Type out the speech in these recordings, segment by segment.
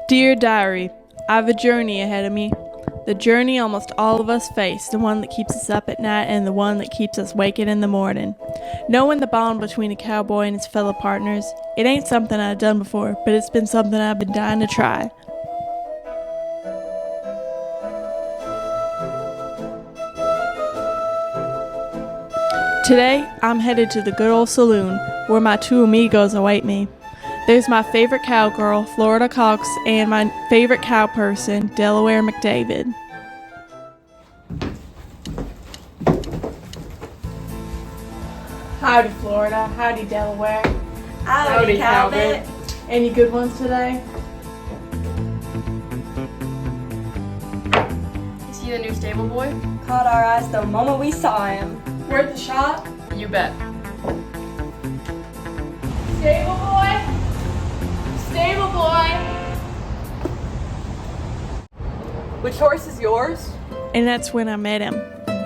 Dear Diary, I have a journey ahead of me. The journey almost all of us face, the one that keeps us up at night and the one that keeps us waking in the morning. Knowing the bond between a cowboy and his fellow partners, it ain't something I've done before, but it's been something I've been dying to try. Today, I'm headed to the good old saloon, where my two amigos await me. There's my favorite cowgirl, Florida Cox, and my favorite cow person, Delaware McDavid. Howdy, Florida. Howdy, Delaware. Howdy, Calvin. Any good ones today? You see the new stable boy? Caught our eyes the moment we saw him. Worth a shot? You bet. Stable boy! Stable boy! Which horse is yours? And that's when I met him.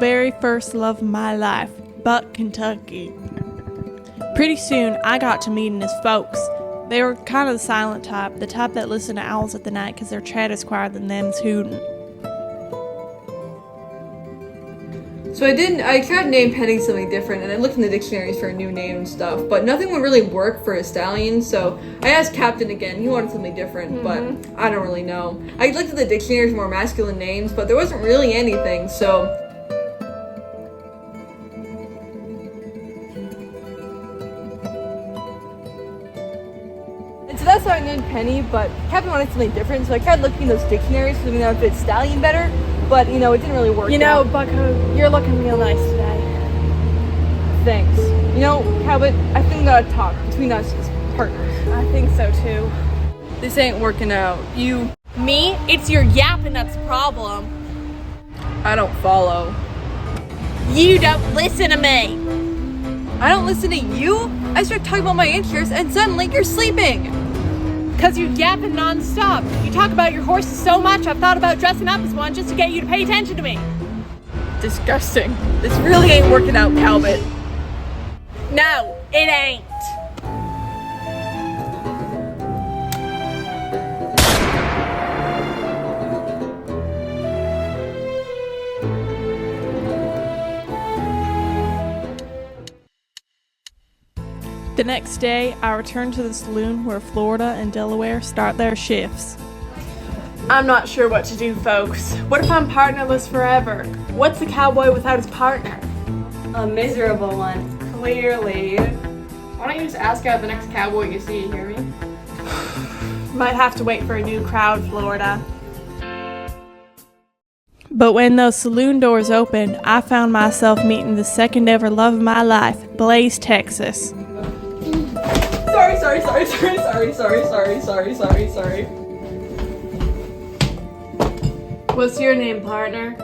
Very first love of my life, Buck, Kentucky. Pretty soon, I got to meeting his folks. They were kind of the silent type, the type that listen to owls at the night because their chat is quieter than them's hootin'. So I tried name penning something different, and I looked in the dictionaries for a new name and stuff, but nothing would really work for a stallion, so I asked Captain again. He wanted something different, but I don't really know. I looked at the dictionaries for more masculine names, but there wasn't really anything, so... And so that's how I named Penny, but Captain wanted something different, so I tried looking in those dictionaries for something that would fit stallion better, but, it didn't really work out. Bucko, you're looking real nice today. Thanks. Cabot, I think we gotta talk between us as partners. I think so too. This ain't working out. Me? It's your yapping that's the problem. I don't follow. You don't listen to me. I don't listen to you? I start talking about my interests and suddenly you're sleeping. Because you yapping non-stop. You talk about your horses so much, I've thought about dressing up as one just to get you to pay attention to me. Disgusting. This really ain't working out, Calvin. No, it ain't. The next day, I returned to the saloon where Florida and Delaware start their shifts. I'm not sure what to do, folks. What if I'm partnerless forever? What's the cowboy without his partner? A miserable one. Clearly. Why don't you just ask out the next cowboy you see, you hear me? Might have to wait for a new crowd, Florida. But when those saloon doors opened, I found myself meeting the second ever love of my life, Blaze, Texas. Sorry. What's your name, partner?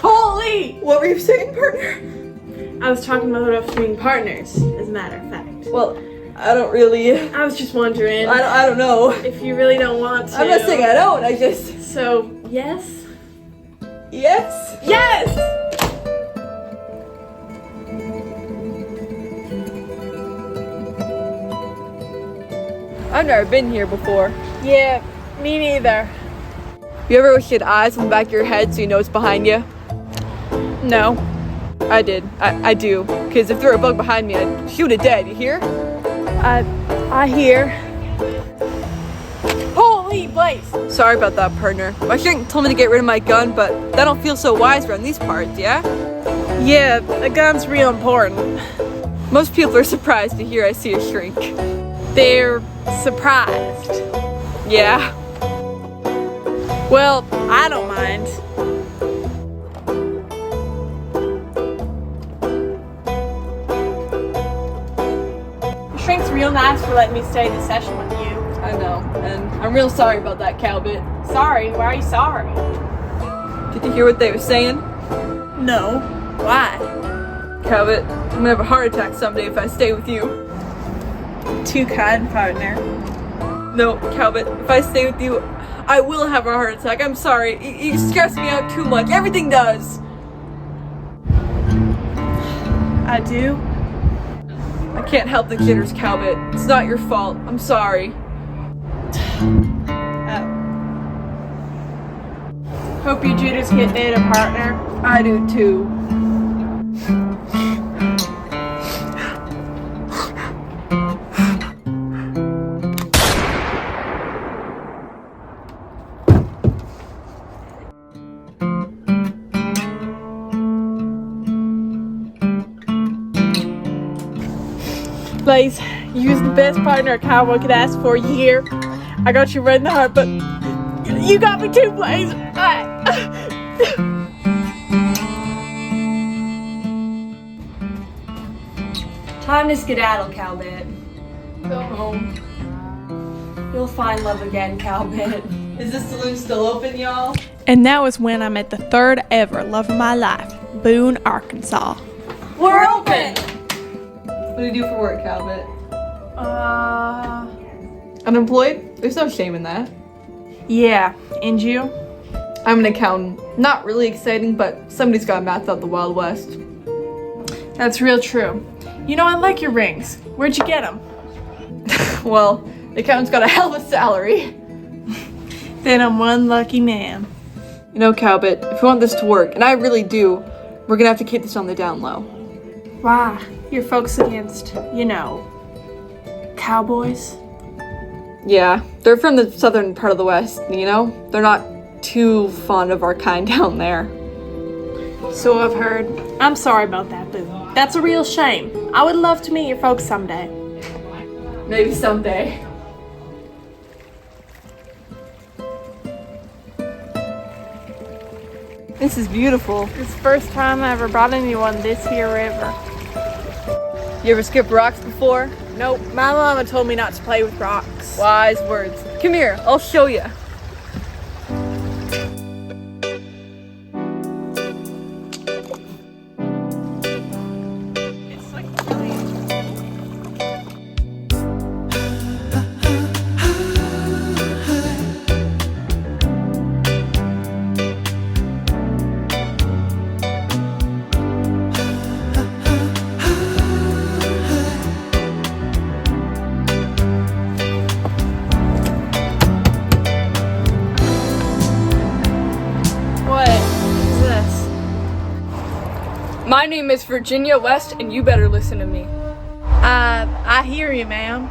Holy! What were you saying, partner? I was talking about us being partners, as a matter of fact. Well, I don't really... I was just wondering. I don't know. If you really don't want to. I'm not saying I don't, I just... So, yes? Yes? Yes! I've never been here before. Yeah, me neither. You ever wish you had eyes on the back of your head so you know it's behind you? No. I did. I do. Because if there were a bug behind me, I'd shoot it dead. You hear? I hear. Holy Blaze! Sorry about that, partner. My shrink told me to get rid of my gun, but that don't feel so wise around these parts, yeah? Yeah, the gun's real important. Most people are surprised to hear I see a shrink. They're surprised. Yeah. Well, I don't mind. Shrink's real nice for letting me stay in the session with you. I know, and I'm real sorry about that, Calbit. Sorry? Why are you sorry? Did you hear what they were saying? No. Why? Calbit, I'm gonna have a heart attack someday if I stay with you. Too kind, partner. No, Calbit, if I stay with you, I will have a heart attack. I'm sorry. You stress me out too much. Everything does. I do? I can't help the jitters, Calbit. It's not your fault. I'm sorry. Hope you Judas get date a partner. I do too. Blaze, you're the best partner a cowboy could ask for a year. I got you right in the heart, but you got me too, Blaze. Time to skedaddle, Cowbit. Go home. You'll find love again, Cowbit. Is this saloon still open, y'all? And that was when I met the third ever love of my life, Boone, Arkansas. We're open! What do you do for work, Calvin? Unemployed? There's no shame in that. Yeah, and you? I'm an accountant. Not really exciting, but somebody's got math out the Wild West. That's real true. You know, I like your rings. Where'd you get them? Well, the accountant's got a hell of a salary. Then I'm one lucky man. You know, Cowbit, if we want this to work, and I really do, we're gonna have to keep this on the down low. Why? You're folks against, cowboys? Yeah, they're from the southern part of the West, you know? They're not too fond of our kind down there. So I've heard. I'm sorry about that, Boo. That's a real shame. I would love to meet your folks someday. Maybe someday. This is beautiful. It's the first time I ever brought anyone this here river. You ever skipped rocks before? Nope, my mama told me not to play with rocks. Wise words. Come here, I'll show you. It's like really What is this? My name is Virginia West, and you better listen to me. I hear you, ma'am.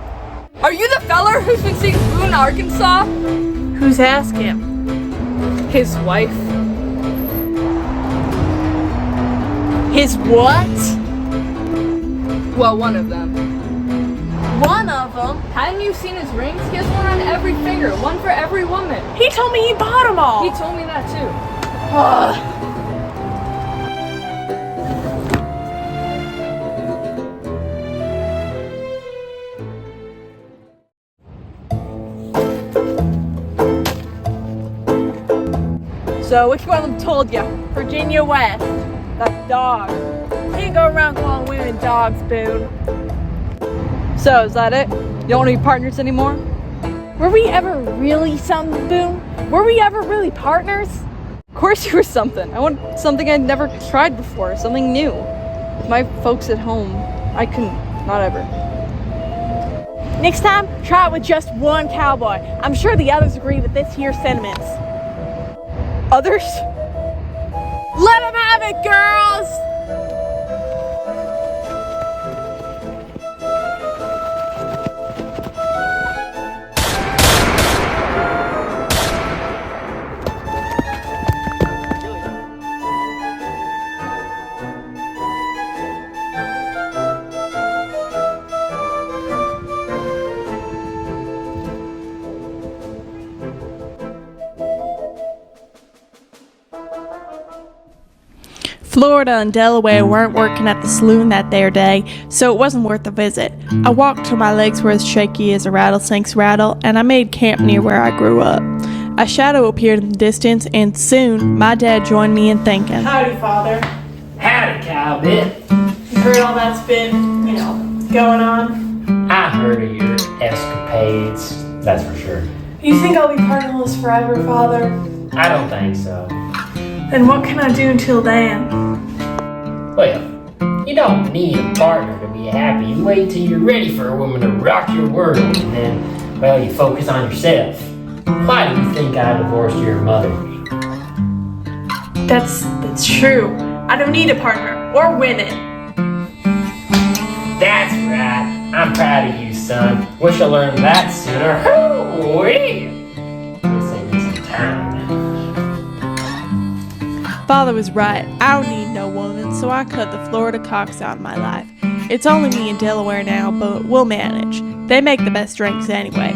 Are you the feller who's been seeing Boone, Arkansas? Who's asking? His wife. His what? Well, one of them. One of them? Hadn't you seen his rings? He has one on every finger, one for every woman. He told me he bought them all. He told me that too. So which one of them told you? Virginia West. That dog. Can't go around calling women dogs, Boone. So, is that it? You don't want to be partners anymore? Were we ever really something, Boone? Were we ever really partners? Of course you were something. I want something I'd never tried before, something new. My folks at home, I couldn't, not ever. Next time, try it with just one cowboy. I'm sure the others agree with this here sentiments. Others? Let them have it, girls! Florida and Delaware weren't working at the saloon that there day, so it wasn't worth a visit. I walked till my legs were as shaky as a rattlesnake's rattle, and I made camp near where I grew up. A shadow appeared in the distance, and soon my dad joined me in thinking. Howdy, Father. Howdy, Cowbit. You heard all that's been, going on? I heard of your escapades, that's for sure. You think I'll be partnerless forever, Father? I don't think so. Then what can I do until then? Well, you don't need a partner to be happy. You wait till you're ready for a woman to rock your world, and then Well, you focus on yourself. Why do you think I divorced your mother? That's true. I don't need a partner or women. That's right. I'm proud of you, son. Wish I learned that sooner. Hoo-wee! Save me some time. Father was right. I don't need no woman, so I cut the Florida cocks out of my life. It's only me in Delaware now, but we'll manage. They make the best drinks anyway.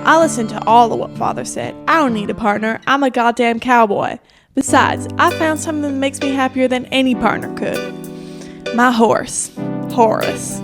I listened to all of what Father said. I don't need a partner. I'm a goddamn cowboy. Besides, I found something that makes me happier than any partner could. My horse, Horace.